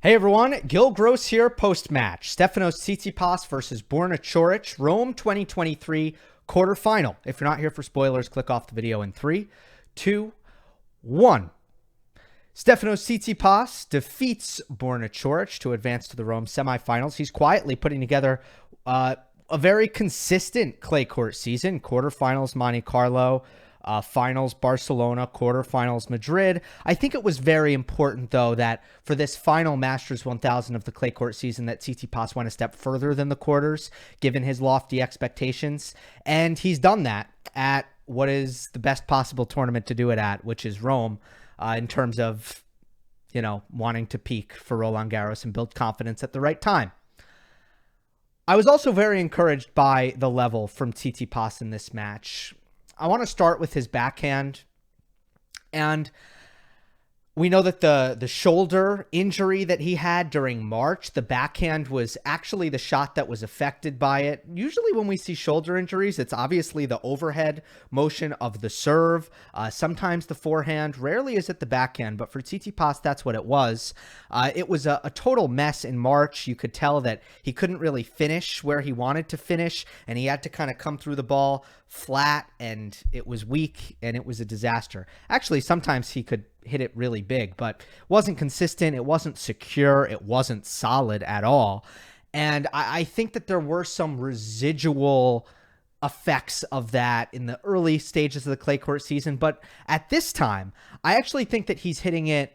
Hey everyone, Gill Gross here post-match. Stefanos Tsitsipas versus Borna Coric, Rome 2023 quarterfinal. If you're not here for spoilers, click off the video in 3, 2, 1. Stefanos Tsitsipas defeats Borna Coric to advance to the Rome semifinals. He's quietly putting together a very consistent clay court season. Quarterfinals Monte Carlo, finals Barcelona, quarterfinals Madrid. I think it was very important, though, that for this final Masters 1000 of the clay court season that Tsitsipas went a step further than the quarters, given his lofty expectations. And he's done that at what is the best possible tournament to do it at, which is Rome, in terms of, wanting to peak for Roland Garros and build confidence at the right time. I was also very encouraged by the level from Tsitsipas in this match. I want to start with his backhand, and we know that the shoulder injury that he had during March, the backhand was actually the shot that was affected by it. Usually when we see shoulder injuries, it's obviously the overhead motion of the serve, sometimes the forehand, rarely is it the backhand, but for Tsitsipas, that's what it was. It was a total mess in March. You could tell that he couldn't really finish where he wanted to finish, and he had to kind of come through the ball flat, and it was weak, and it was a disaster. Actually, sometimes he could hit it really big, but it wasn't consistent, it wasn't secure, it wasn't solid at all. And I think that there were some residual effects of that in the early stages of the clay court season, but at this time, I actually think that he's hitting it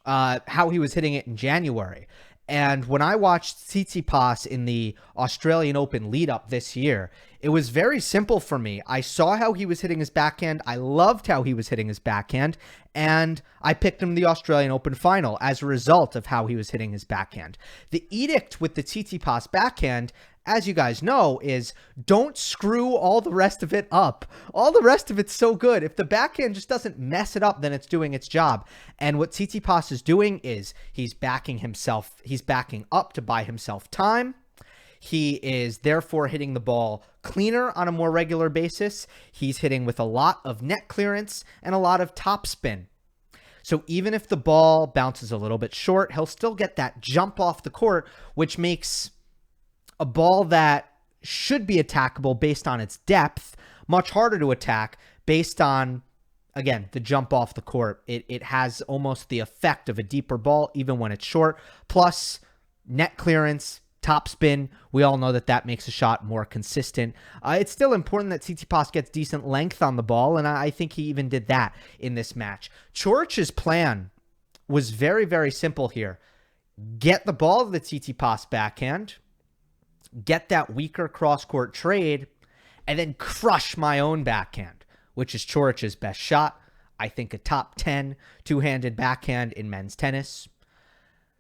how he was hitting it in January. And when I watched Tsitsipas in the Australian Open lead-up this year, it was very simple for me. I saw how he was hitting his backhand. I loved how he was hitting his backhand. And I picked him the Australian Open final as a result of how he was hitting his backhand. The edict with the Tsitsipas backhand, as you guys know, is don't screw all the rest of it up. All the rest of it's so good. If the backhand just doesn't mess it up, then it's doing its job. And what Tsitsipas is doing is he's backing up to buy himself time. He is therefore hitting the ball cleaner on a more regular basis. He's hitting with a lot of net clearance and a lot of topspin. So even if the ball bounces a little bit short, he'll still get that jump off the court, which makes a ball that should be attackable based on its depth much harder to attack based on, again, the jump off the court. It has almost the effect of a deeper ball even when it's short, plus net clearance, topspin. We all know that that makes a shot more consistent. It's still important that Tsitsipas gets decent length on the ball, and I think he even did that in this match. Coric's plan was very, very simple here. Get the ball to the Tsitsipas backhand, get that weaker cross-court trade, and then crush my own backhand, which is Coric's best shot. I think a top 10 two-handed backhand in men's tennis.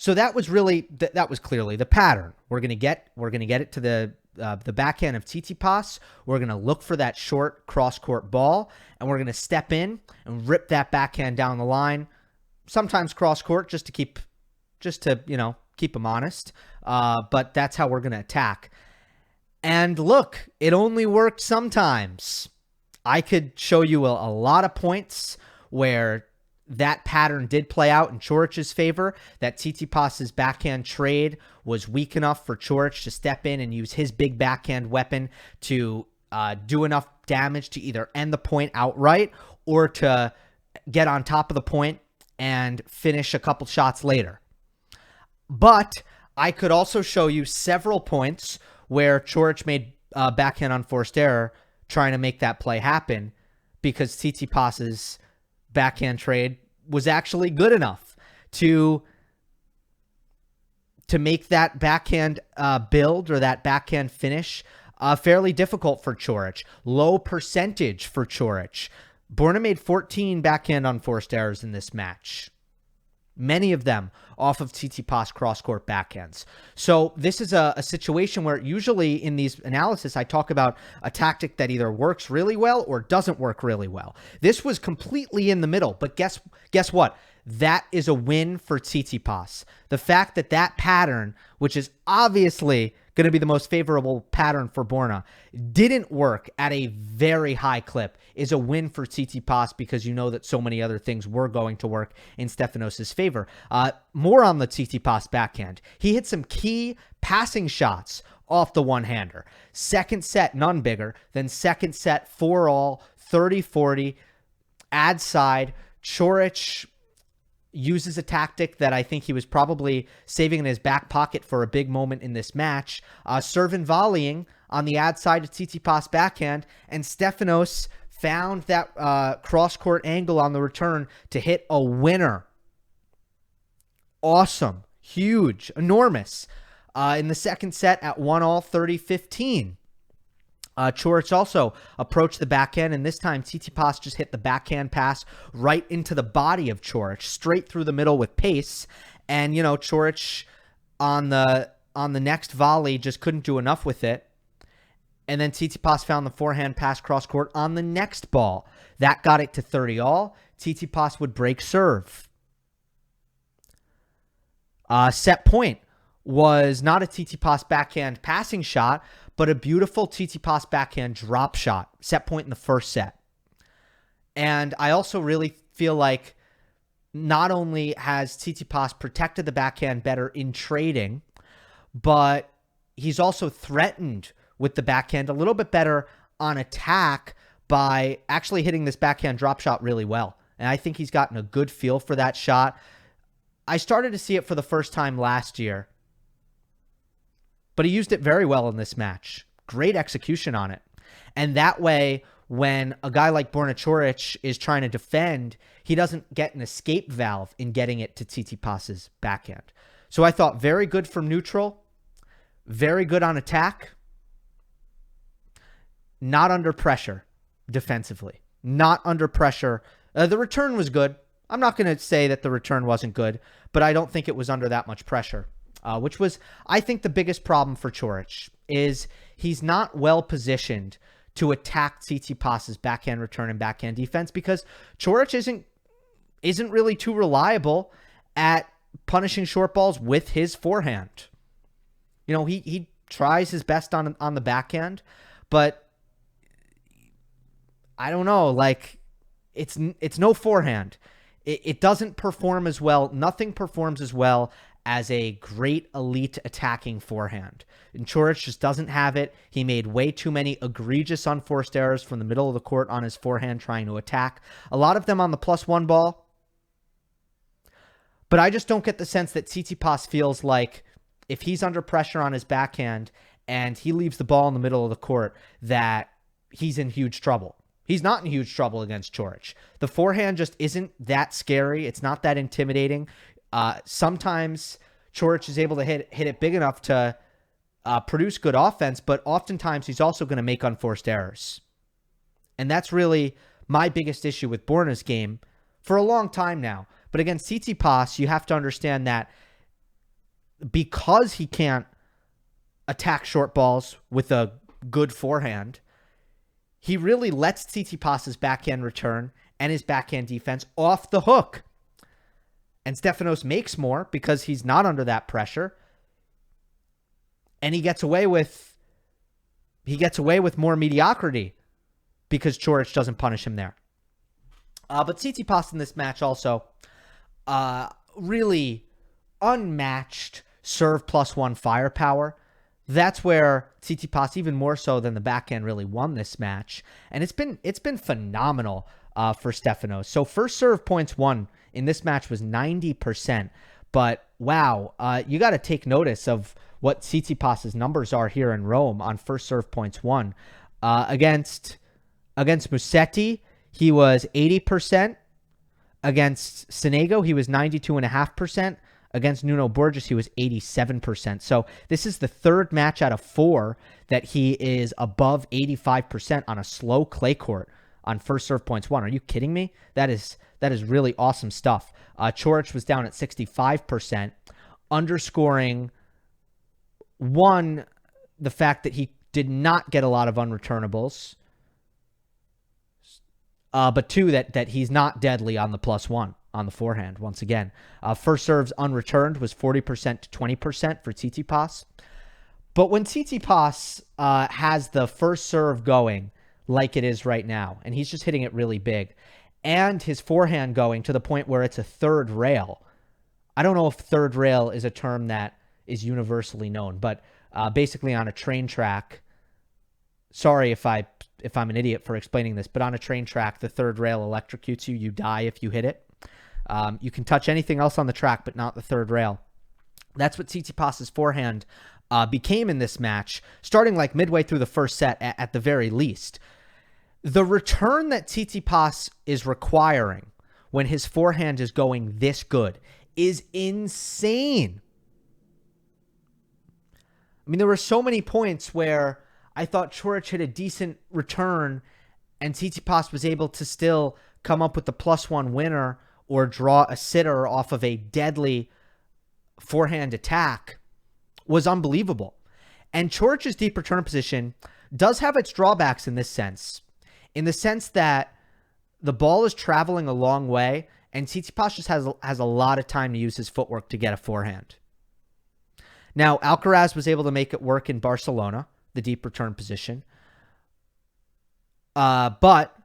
So that was really, that was clearly the pattern. We're gonna get it to the backhand of Tsitsipas. We're gonna look for that short cross-court ball, and we're gonna step in and rip that backhand down the line. Sometimes cross-court just to keep him honest. But that's how we're gonna attack. And look, it only worked sometimes. I could show you a lot of points where that pattern did play out in Coric's favor, that Tsitsipas's backhand trade was weak enough for Coric to step in and use his big backhand weapon to do enough damage to either end the point outright or to get on top of the point and finish a couple shots later. But I could also show you several points where Coric made backhand unforced error trying to make that play happen because Tsitsipas's backhand trade was actually good enough to make that backhand build or that backhand finish fairly difficult for Coric. Low percentage for Coric. Borna made 14 backhand unforced errors in this match. Many of them off of Tsitsipas cross-court backhands. So this is a situation where usually in these analysis, I talk about a tactic that either works really well or doesn't work really well. This was completely in the middle, but guess what? That is a win for Tsitsipas. The fact that pattern, which is obviously going to be the most favorable pattern for Borna, didn't work at a very high clip, is a win for Tsitsipas because you know that so many other things were going to work in Stefanos' favor. More on the Tsitsipas backhand. He hit some key passing shots off the one-hander. Second set, none bigger. Then second set, 4-all, 30-40, ad side. Coric uses a tactic that I think he was probably saving in his back pocket for a big moment in this match. Serve and volleying on the ad side of Tsitsipas backhand, and Stefanos found that cross-court angle on the return to hit a winner. Awesome. Huge. Enormous. In the second set at 1-all, 30-15. Coric also approached the backhand, and this time Tsitsipas just hit the backhand pass right into the body of Coric, straight through the middle with pace. And, you know, Coric on the next volley just couldn't do enough with it. And then Tsitsipas found the forehand pass cross-court on the next ball. That got it to 30-all. Tsitsipas would break serve. Set point was not a Tsitsipas backhand passing shot, but a beautiful Tsitsipas backhand drop shot. Set point in the first set. And I also really feel like not only has Tsitsipas protected the backhand better in trading, but he's also threatened with the backhand a little bit better on attack by actually hitting this backhand drop shot really well. And I think he's gotten a good feel for that shot. I started to see it for the first time last year, but he used it very well in this match. Great execution on it. And that way, when a guy like Borna Coric is trying to defend, he doesn't get an escape valve in getting it to Tsitsipas's backhand. So I thought very good from neutral, very good on attack, not under pressure defensively, not under pressure. The return was good. I'm not going to say that the return wasn't good, but I don't think it was under that much pressure. Which was, I think, the biggest problem for Coric, is he's not well positioned to attack Tsitsipas's backhand return and backhand defense because Coric isn't really too reliable at punishing short balls with his forehand. You know, he tries his best on the backhand, but I don't know, like it's no forehand. It doesn't perform as well. Nothing performs as well as a great elite attacking forehand. And Coric just doesn't have it. He made way too many egregious unforced errors from the middle of the court on his forehand trying to attack. A lot of them on the +1 ball. But I just don't get the sense that Tsitsipas feels like if he's under pressure on his backhand and he leaves the ball in the middle of the court, that he's in huge trouble. He's not in huge trouble against Coric. The forehand just isn't that scary. It's not that intimidating. Sometimes Coric is able to hit it big enough to produce good offense, but oftentimes he's also going to make unforced errors. And that's really my biggest issue with Borna's game for a long time now. But against Tsitsipas, you have to understand that because he can't attack short balls with a good forehand, he really lets Tsitsipas's backhand return and his backhand defense off the hook. And Stefanos makes more because he's not under that pressure. And he gets away with more mediocrity because Coric doesn't punish him there. But Tsitsipas in this match also really unmatched serve +1 firepower. That's where Tsitsipas, even more so than the backhand, really won this match. And it's been phenomenal for Stefanos. So first serve points won in this match was 90%. But wow, you got to take notice of what Tsitsipas's numbers are here in Rome on first serve points won. Against Musetti, he was 80%. Against Sonego, he was 92.5%. Against Nuno Borges, he was 87%. So this is the third match out of 4 that he is above 85% on a slow clay court on first serve points won. Are you kidding me? That is really awesome stuff. Coric was down at 65%, underscoring, one, the fact that he did not get a lot of unreturnables, but two, that he's not deadly on the +1 on the forehand. Once again, first serves unreturned was 40% to 20% for Tsitsipas. But when Tsitsipas has the first serve going like it is right now, and he's just hitting it really big, and his forehand going to the point where it's a third rail. I don't know if third rail is a term that is universally known, but basically on a train track, sorry if I'm an idiot for explaining this, but on a train track, the third rail electrocutes you. You die if you hit it. You can touch anything else on the track, but not the third rail. That's what Tsitsipas's forehand became in this match, starting like midway through the first set at the very least. The return that Tsitsipas is requiring when his forehand is going this good is insane. I mean, there were so many points where I thought Coric hit a decent return and Tsitsipas was able to still come up with the +1 winner or draw a sitter off of a deadly forehand attack was unbelievable. And Coric's deep return position does have its drawbacks in this sense. In the sense that the ball is traveling a long way and Tsitsipas just has a lot of time to use his footwork to get a forehand. Now, Alcaraz was able to make it work in Barcelona, the deep return position. But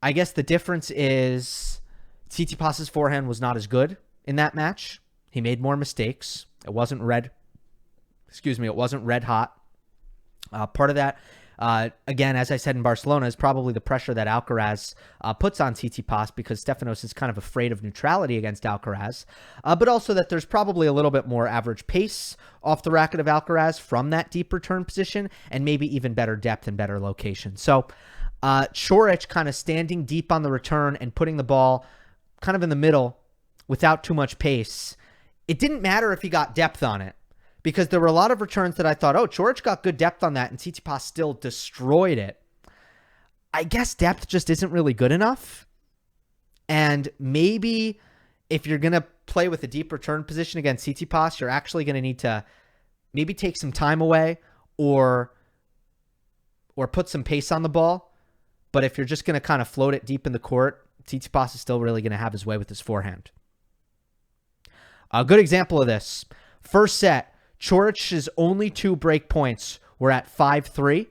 I guess the difference is Tsitsipas's forehand was not as good in that match. He made more mistakes. It wasn't red hot. Part of that, again, as I said in Barcelona, is probably the pressure that Alcaraz puts on Tsitsipas because Stefanos is kind of afraid of neutrality against Alcaraz, but also that there's probably a little bit more average pace off the racket of Alcaraz from that deep return position and maybe even better depth and better location. So Coric kind of standing deep on the return and putting the ball kind of in the middle without too much pace. It didn't matter if he got depth on it, because there were a lot of returns that I thought, oh, Coric got good depth on that, and Tsitsipas still destroyed it. I guess depth just isn't really good enough. And maybe if you're going to play with a deep return position against Tsitsipas, you're actually going to need to maybe take some time away or put some pace on the ball. But if you're just going to kind of float it deep in the court, Tsitsipas is still really going to have his way with his forehand. A good example of this, first set, Coric's only 2 break points were at 5-3.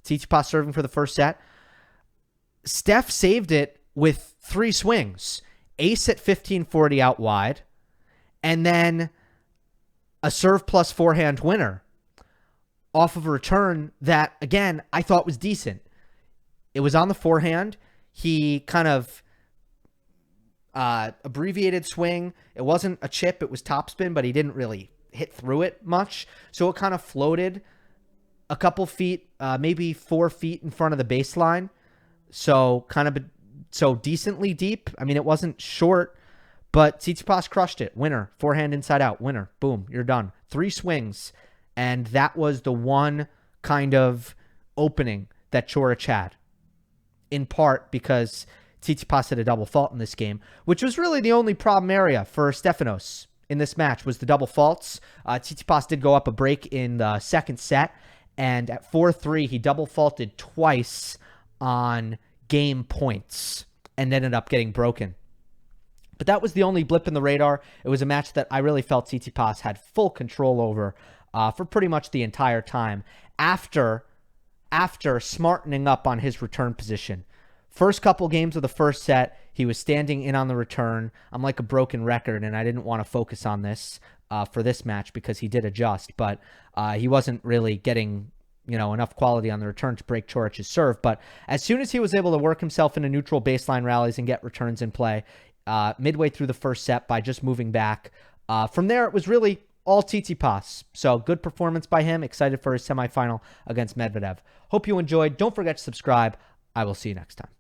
Tsitsipas serving for the first set. Steph saved it with 3 swings. Ace at 15-40 out wide. And then a serve plus forehand winner off of a return that, again, I thought was decent. It was on the forehand. He kind of abbreviated swing. It wasn't a chip. It was topspin, but he didn't really hit through it much. So it kind of floated a couple feet, maybe 4 feet in front of the baseline. So decently deep. I mean, it wasn't short, but Tsitsipas crushed it. Winner, forehand inside out, winner. Boom, you're done. 3 swings. And that was the one kind of opening that Coric had. In part because Tsitsipas had a double fault in this game, which was really the only problem area for Stefanos in this match was the double faults. Tsitsipas did go up a break in the second set, and at 4-3, he double faulted twice on game points and ended up getting broken. But that was the only blip in the radar. It was a match that I really felt Tsitsipas had full control over for pretty much the entire time after smartening up on his return position. First couple games of the first set, he was standing in on the return. I'm like a broken record, and I didn't want to focus on this for this match because he did adjust, but he wasn't really getting enough quality on the return to break Coric's serve. But as soon as he was able to work himself into neutral baseline rallies and get returns in play midway through the first set by just moving back, from there it was really all Tsitsipas. So good performance by him. Excited for his semifinal against Medvedev. Hope you enjoyed. Don't forget to subscribe. I will see you next time.